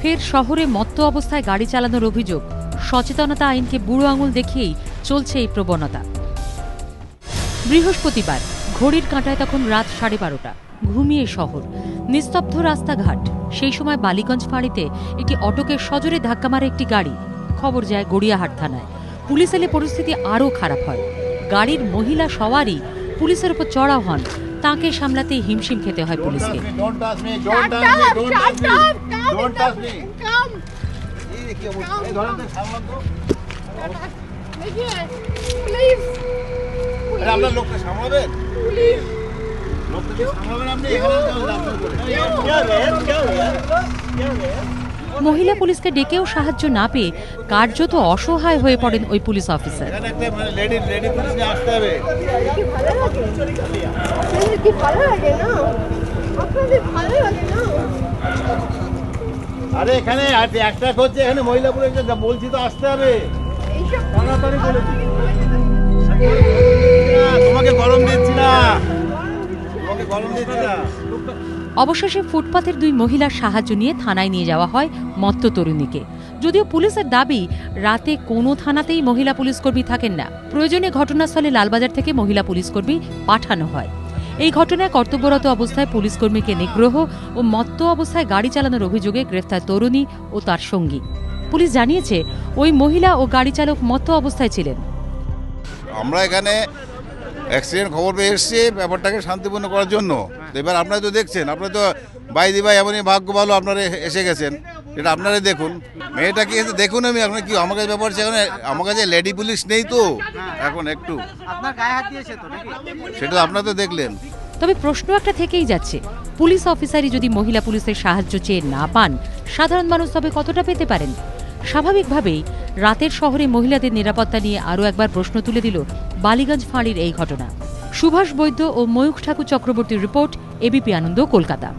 ফের শহরে মত্ত অবস্থায় গাড়ি চালানোর অভিযোগ। সচেতনতা আইনকে বুড়ো আঙুল দেখিয়েই চলছে এই প্রবণতা। বৃহস্পতিবার ঘড়ির কাঁটায় তখন রাত 12:30। ঘুমিয়ে শহর, নিস্তব্ধ রাস্তাঘাট। সেই সময় বালিগঞ্জ ফাঁড়িতে একটি অটোকে সজোরে ধাক্কা মারে একটি গাড়ি। খবর যায় গড়িয়াহাট থানায়। পুলিশ এলে পরিস্থিতি আরও খারাপ হয়। গাড়ির মহিলা সওয়ারি পুলিশের উপর চড়াও হন। তাঁকে সামলাতে হিমশিম খেতে হয় পুলিশকে। মহিলা পুলিশকে ডেকেও সাহায্য না পেয়ে কার্যত অসহায় হয়ে পড়েন ওই পুলিশ অফিসার। আরে এখানে একটা হচ্ছে, এখানে মহিলা পুলিশ বলছি তো আসতে হবে। তোমাকে গরম দিচ্ছি না, অবশেষে ফুটপাথের দুই মহিলার সাহায্য নিয়ে থানায় নিয়ে যাওয়া হয় মত্ত তরুণীকে। যদিও পুলিশের দাবি, রাতে কোনো থানাতেই মহিলা পুলিশকর্মী থাকেন না। প্রয়োজনে ঘটনাস্থলে লালবাজার থেকে মহিলা পুলিশকর্মী পাঠানো হয়। এই ঘটনায় কর্তব্যরত অবস্থায় পুলিশকর্মীকে নিগ্রহ ও মত্ত অবস্থায় গাড়ি চালানোর অভিযোগে গ্রেফতার তরুণী ও তার সঙ্গী। পুলিশ জানিয়েছে, ওই মহিলা ও গাড়ি চালক মত্ত অবস্থায় ছিলেন। আমরা এখানে অ্যাক্সিডেন্ট খবর পেয়ে এসেছি ব্যাপারটাকে শান্তিপূর্ণ করার জন্য। এবার আপনারা তো দেখছেন, আপনারা তো বাইদি ভাই এমনই ভাগ্য ভালো, আপনারা এসে গেছেন। এটা আপনারাই দেখুন, মেয়েটাকে এসে দেখুন। আমি আপনার কি আমার কাছে ব্যাপার, সেখানে আমার কাছে লেডি পুলিশ নেই তো এখন একটু, সেটা আপনারা তো দেখলেন। তবে প্রশ্ন একটা থেকেই যাচ্ছে, পুলিশ অফিসারই যদি মহিলা পুলিশের সাহায্য চেয়ে না পান, সাধারণ মানুষ তবে কতটা পেতে পারেন? স্বাভাবিকভাবেই রাতের শহরে মহিলাদের নিরাপত্তা নিয়ে আরও একবার প্রশ্ন তুলে দিল বালিগঞ্জ ফাঁড়ির এই ঘটনা। সুভাষ বৈদ্য ও ময়ূখ ঠাকুর চক্রবর্তীর রিপোর্ট, এবিপি আনন্দ, কলকাতা।